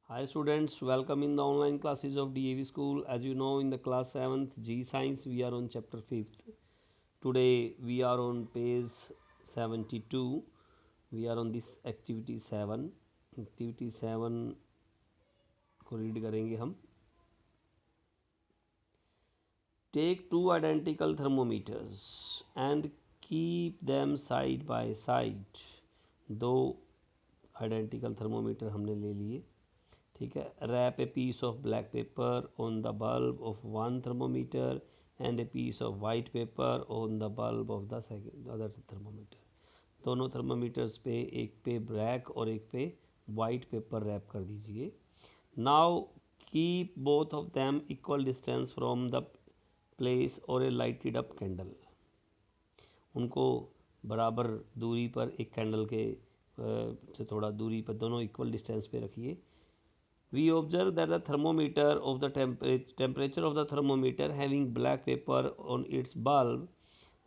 Hi students, welcome in the online classes of DAV school. As you know, in the class 7th G Science, we are on chapter 5th. Today we are on page 72. We are on this activity 7. Activity 7 को read करेंगे हम. Take two identical thermometers and keep them side by side. दो identical thermometer हमने ले लिए. ठीक है. Wrap a piece of black paper on the bulb of one thermometer and a piece of white paper on the bulb of the second other thermometer. दोनों thermometers पे एक पे ब्लैक और एक पे वाइट पेपर रैप कर दीजिए. Now keep both of them equal distance from the place और ए लाइटेड अप कैंडल. उनको बराबर दूरी पर एक कैंडल के से थोड़ा दूरी पर दोनों इक्वल डिस्टेंस पे रखिए. We observe that the thermometer of the temperature of the thermometer having black paper on its bulb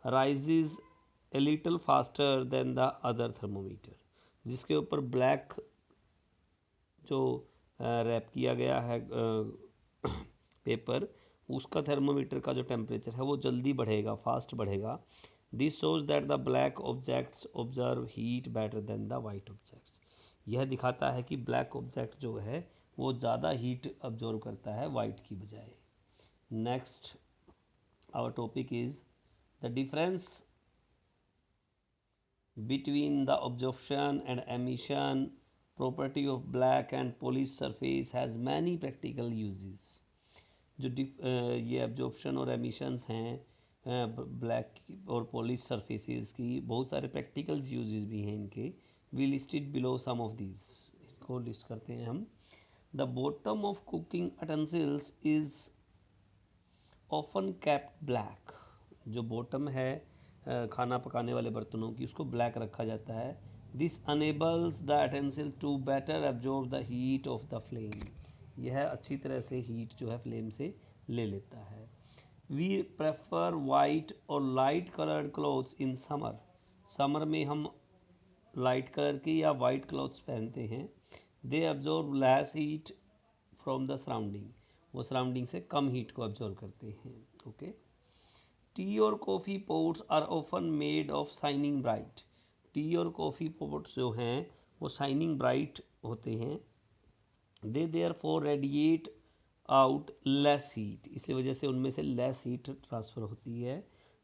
rises a little faster than the other thermometer. जिसके ऊपर ब्लैक जो रैप किया गया है पेपर, उसका थर्मोमीटर का जो टेम्परेचर है वो जल्दी बढ़ेगा, फास्ट बढ़ेगा. This shows that the black objects observe heat better than the white objects. यह दिखाता है कि ब्लैक ऑब्जेक्ट जो है वो ज़्यादा हीट ऑब्जर्व करता है वाइट की बजाय. Next our topic is the difference between the absorption and emission property of black and polished surface has many practical uses. जो ये एब्जॉर्प्शन और एमिशंस हैं ब्लैक और पॉलिश सरफेसेस की, बहुत सारे प्रैक्टिकल यूजेस भी हैं इनके. We listed below some of these. इनको लिस्ट करते हैं हम. The bottom of cooking utensils is often kept black. जो बॉटम है खाना पकाने वाले बर्तनों की, उसको ब्लैक रखा जाता है. This enables the utensil to better absorb the heat of the flame. यह अच्छी तरह से हीट जो है फ्लेम से ले लेता है. वी प्रेफर वाइट और light coloured clothes in summer. Summer में हम लाइट कलर की या वाइट क्लॉथ्स पहनते हैं. They absorb less heat from the surrounding. वो सराउंडिंग से कम हीट को एब्जॉर्ब करते हैं. ओके. टी और coffee pots are often made of shining bright. Tea और कॉफ़ी पोट्स जो हैं वो शाइनिंग ब्राइट होते हैं. They therefore radiate out less heat. इसी वजह से उनमें से लेस हीट ट्रांसफ़र होती है.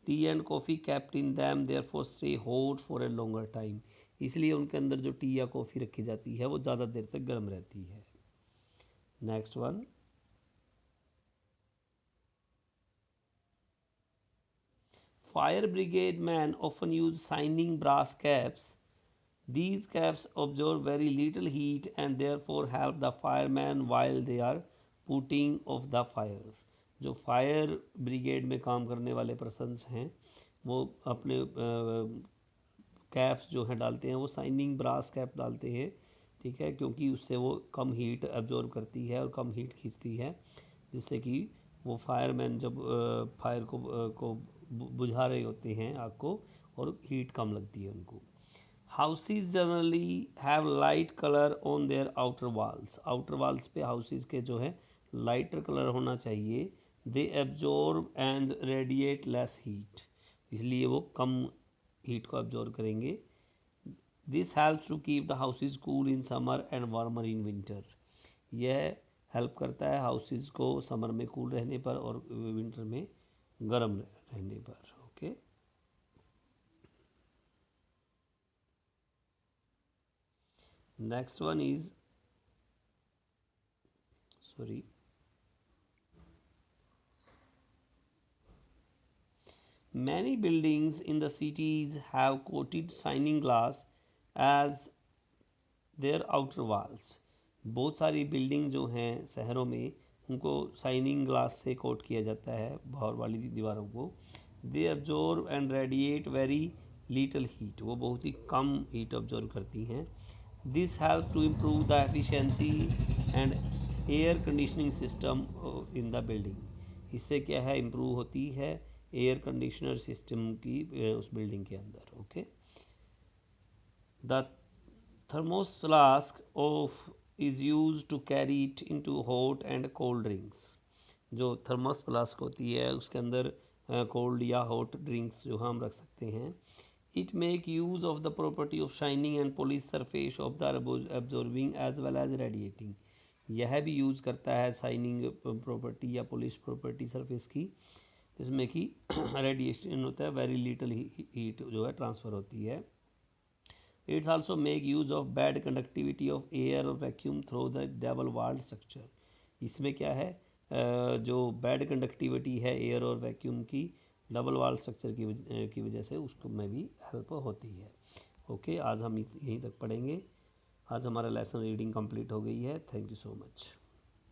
Tea and coffee kept in them therefore stay hot for a longer time. इसलिए उनके अंदर जो टी या कॉफ़ी रखी जाती है वो ज़्यादा देर तक गर्म रहती है. Next one. Fire brigade men often use shining brass caps. These caps absorb very little heat and therefore help the firemen while they are putting off the fire. जो फायर ब्रिगेड में काम करने वाले पर्सन्स हैं वो अपने caps जो हैं डालते हैं, वो शाइनिंग ब्रास कैप डालते हैं. ठीक है, क्योंकि उससे वो कम हीट एब्जॉर्ब करती है और कम हीट खींचती है, जिससे कि वो फायरमैन जब फायर को बुझा रहे होते हैं आग को, और हीट कम लगती है उनको. Houses generally have light colour on their outer walls. Outer walls पे हाउसेज के जो है लाइटर कलर होना चाहिए. They absorb and radiate less heat. इसलिए वो कम हीट को एब्जॉर्ब करेंगे. This helps to keep the houses cool in summer and warmer in winter. यह हेल्प करता है हाउसेज को समर में कूल रहने पर और विंटर में गर्म रहने पर. Okay. Next one is sorry many buildings in the cities have coated shining glass as their outer walls. बहुत सारी बिल्डिंग जो हैं शहरों में, उनको शाइनिंग ग्लास से कोट किया जाता है बाहर वाली दीवारों को. They absorb and radiate very little heat. वो बहुत ही कम हीट ऑब्जॉर्व करती हैं. This help to improve the efficiency and air conditioning system in the building. इससे क्या है, इम्प्रूव होती है एयर कंडीशनर सिस्टम की उस बिल्डिंग के अंदर. Okay. The thermos flask of is use to carry it into hot and cold drinks. जो थर्मस फ्लास्क होती है उसके अंदर कोल्ड या हॉट ड्रिंक्स जो हम रख सकते हैं। It make use of the property of shining and polish surface of the absorbing as well as radiating. यह भी यूज़ करता है शाइनिंग प्रॉपर्टी या पॉलिश प्रॉपर्टी सरफेस की, जिसमें कि रेडिएशन होता है, वेरी लिटल हीट जो है ट्रांसफ़र होती है। It's also make use of bad conductivity of air और vacuum through the double walled structure. इसमें क्या है, जो बैड कंडक्टिविटी है एयर और वैक्यूम की डबल वॉल स्ट्रक्चर की वजह से उसको में भी हेल्प होती है। ओके, आज हम यहीं तक पढ़ेंगे। आज हमारा लेसन रीडिंग कंप्लीट हो गई है। Thank you so much.